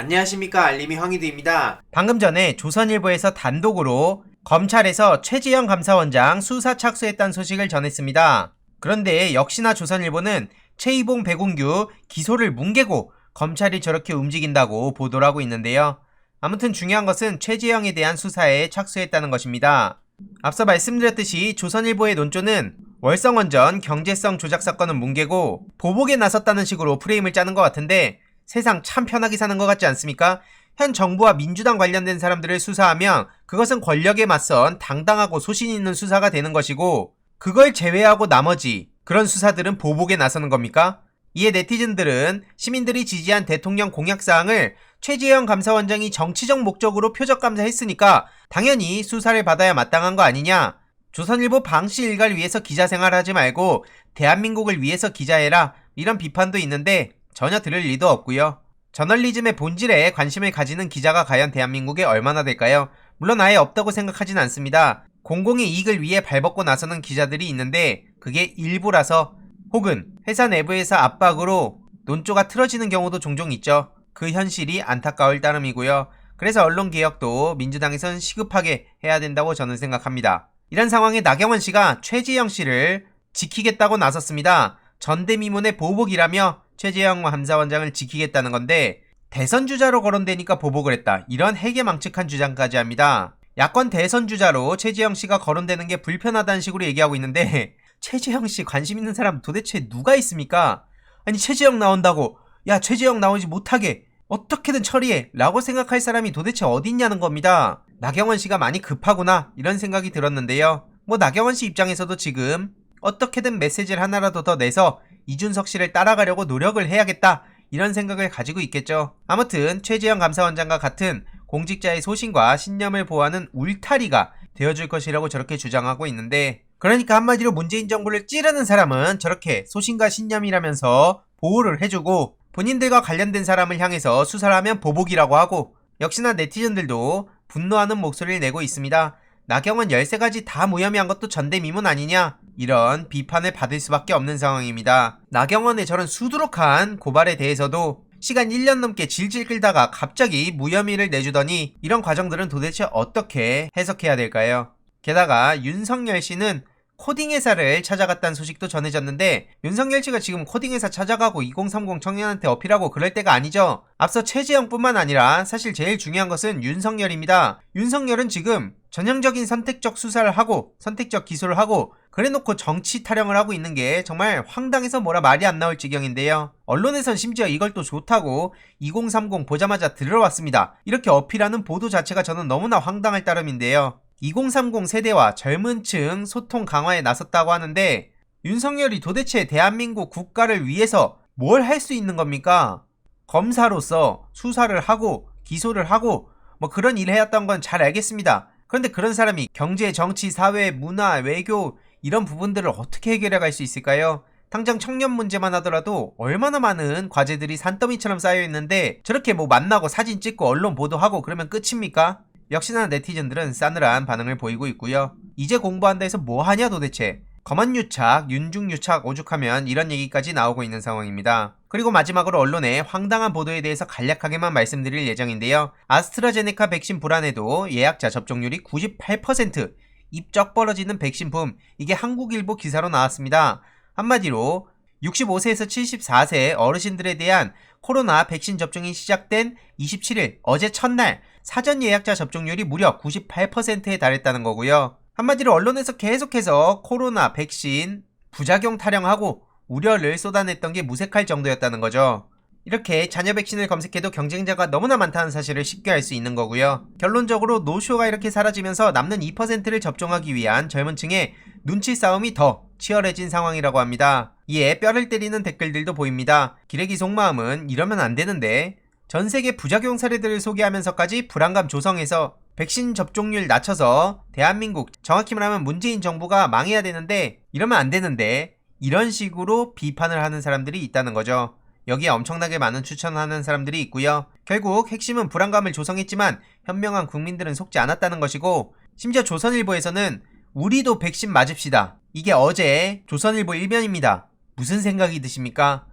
안녕하십니까, 알림이 황희두입니다. 방금 전에 조선일보에서 단독으로 검찰에서 최재형 감사원장 수사 착수했다는 소식을 전했습니다. 그런데 역시나 조선일보는 최이봉 백운규 기소를 뭉개고 검찰이 저렇게 움직인다고 보도를 하고 있는데요. 아무튼 중요한 것은 최재형에 대한 수사에 착수했다는 것입니다. 앞서 말씀드렸듯이 조선일보의 논조는 월성원전 경제성 조작 사건은 뭉개고 보복에 나섰다는 식으로 프레임을 짜는 것 같은데, 세상 참 편하게 사는 것 같지 않습니까? 현 정부와 민주당 관련된 사람들을 수사하면 그것은 권력에 맞선 당당하고 소신 있는 수사가 되는 것이고, 그걸 제외하고 나머지 그런 수사들은 보복에 나서는 겁니까? 이에 네티즌들은 시민들이 지지한 대통령 공약사항을 최재형 감사원장이 정치적 목적으로 표적감사했으니까 당연히 수사를 받아야 마땅한 거 아니냐, 조선일보 방시 일가를 위해서 기자생활하지 말고 대한민국을 위해서 기자해라, 이런 비판도 있는데 전혀 들을 리도 없고요. 저널리즘의 본질에 관심을 가지는 기자가 과연 대한민국에 얼마나 될까요? 물론 아예 없다고 생각하진 않습니다. 공공의 이익을 위해 발벗고 나서는 기자들이 있는데 그게 일부라서, 혹은 회사 내부에서 압박으로 논조가 틀어지는 경우도 종종 있죠. 그 현실이 안타까울 따름이고요. 그래서 언론개혁도 민주당에선 시급하게 해야 된다고 저는 생각합니다. 이런 상황에 나경원 씨가 최재형 씨를 지키겠다고 나섰습니다. 전대미문의 보복이라며 최재형 감사원장을 지키겠다는 건데, 대선 주자로 거론되니까 보복을 했다, 이런 해괴망측한 주장까지 합니다. 야권 대선 주자로 최재형 씨가 거론되는 게 불편하다는 식으로 얘기하고 있는데, 최재형 씨 관심 있는 사람 도대체 누가 있습니까? 아니, 최재형 나온다고 야, 최재형 나오지 못하게 어떻게든 처리해 라고 생각할 사람이 도대체 어디 있냐는 겁니다. 나경원 씨가 많이 급하구나, 이런 생각이 들었는데요. 나경원 씨 입장에서도 지금 어떻게든 메시지를 하나라도 더 내서 이준석 씨를 따라가려고 노력을 해야겠다, 이런 생각을 가지고 있겠죠. 아무튼 최재형 감사원장과 같은 공직자의 소신과 신념을 보호하는 울타리가 되어줄 것이라고 저렇게 주장하고 있는데, 그러니까 한마디로 문재인 정부를 찌르는 사람은 저렇게 소신과 신념이라면서 보호를 해주고, 본인들과 관련된 사람을 향해서 수사를 하면 보복이라고 하고, 역시나 네티즌들도 분노하는 목소리를 내고 있습니다. 나경원 13가지 다 무혐의한 것도 전대미문 아니냐, 이런 비판을 받을 수밖에 없는 상황입니다. 나경원의 저런 수두룩한 고발에 대해서도 시간 1년 넘게 질질 끌다가 갑자기 무혐의를 내주더니, 이런 과정들은 도대체 어떻게 해석해야 될까요? 게다가 윤석열 씨는 코딩 회사를 찾아갔다는 소식도 전해졌는데, 윤석열 씨가 지금 코딩 회사 찾아가고 2030 청년한테 어필하고 그럴 때가 아니죠. 앞서 최재형뿐만 아니라 사실 제일 중요한 것은 윤석열입니다. 윤석열은 지금 전형적인 선택적 수사를 하고 선택적 기소를 하고 그래놓고 정치 타령을 하고 있는 게 정말 황당해서 뭐라 말이 안 나올 지경인데요. 언론에선 심지어 이걸 또 좋다고 2030 보자마자 들어왔습니다, 이렇게 어필하는 보도 자체가 저는 너무나 황당할 따름인데요. 2030 세대와 젊은 층 소통 강화에 나섰다고 하는데, 윤석열이 도대체 대한민국 국가를 위해서 뭘 할 수 있는 겁니까? 검사로서 수사를 하고 기소를 하고 그런 일을 해왔던 건 잘 알겠습니다. 그런데 그런 사람이 경제, 정치, 사회, 문화, 외교 이런 부분들을 어떻게 해결해 갈 수 있을까요? 당장 청년 문제만 하더라도 얼마나 많은 과제들이 산더미처럼 쌓여있는데, 저렇게 만나고 사진 찍고 언론 보도하고 그러면 끝입니까? 역시나 네티즌들은 싸늘한 반응을 보이고 있고요. 이제 공부한다 해서 뭐하냐 도대체, 검언유착, 윤중유착 오죽하면 이런 얘기까지 나오고 있는 상황입니다. 그리고 마지막으로 언론의 황당한 보도에 대해서 간략하게만 말씀드릴 예정인데요. 아스트라제네카 백신 불안에도 예약자 접종률이 98%, 입쩍 벌어지는 백신 붐, 이게 한국일보 기사로 나왔습니다. 한마디로 65세에서 74세 어르신들에 대한 코로나 백신 접종이 시작된 27일 어제 첫날 사전 예약자 접종률이 무려 98%에 달했다는 거고요. 한마디로 언론에서 계속해서 코로나 백신 부작용 타령하고 우려를 쏟아냈던 게 무색할 정도였다는 거죠. 이렇게 자녀 백신을 검색해도 경쟁자가 너무나 많다는 사실을 쉽게 알 수 있는 거고요. 결론적으로 노쇼가 이렇게 사라지면서 남는 2%를 접종하기 위한 젊은 층의 눈치 싸움이 더 치열해진 상황이라고 합니다. 이에 뼈를 때리는 댓글들도 보입니다. 기레기 속마음은 이러면 안 되는데, 전 세계 부작용 사례들을 소개하면서까지 불안감 조성해서 백신 접종률 낮춰서 대한민국, 정확히 말하면 문재인 정부가 망해야 되는데 이러면 안 되는데, 이런 식으로 비판을 하는 사람들이 있다는 거죠. 여기에 엄청나게 많은 추천하는 사람들이 있고요. 결국 핵심은 불안감을 조성했지만 현명한 국민들은 속지 않았다는 것이고, 심지어 조선일보에서는 우리도 백신 맞읍시다, 이게 어제 조선일보 일면입니다. 무슨 생각이 드십니까?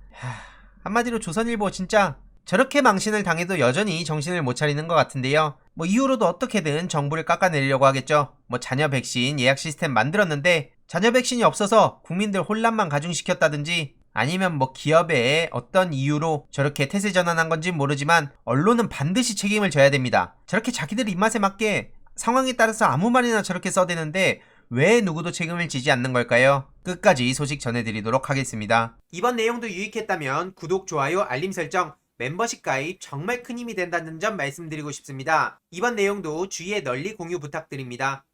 한마디로 조선일보 진짜 저렇게 망신을 당해도 여전히 정신을 못 차리는 것 같은데요. 뭐 이후로도 어떻게든 정부를 깎아내리려고 하겠죠. 뭐 자녀 백신 예약 시스템 만들었는데 자녀 백신이 없어서 국민들 혼란만 가중시켰다든지 아니면 뭐 기업에 어떤 이유로 저렇게 태세 전환한 건지 모르지만 언론은 반드시 책임을 져야 됩니다. 저렇게 자기들 입맛에 맞게 상황에 따라서 아무 말이나 저렇게 써대는데 왜 누구도 책임을 지지 않는 걸까요? 끝까지 소식 전해드리도록 하겠습니다. 이번 내용도 유익했다면 구독, 좋아요, 알림 설정, 멤버십 가입 정말 큰 힘이 된다는 점 말씀드리고 싶습니다. 이번 내용도 주위에 널리 공유 부탁드립니다.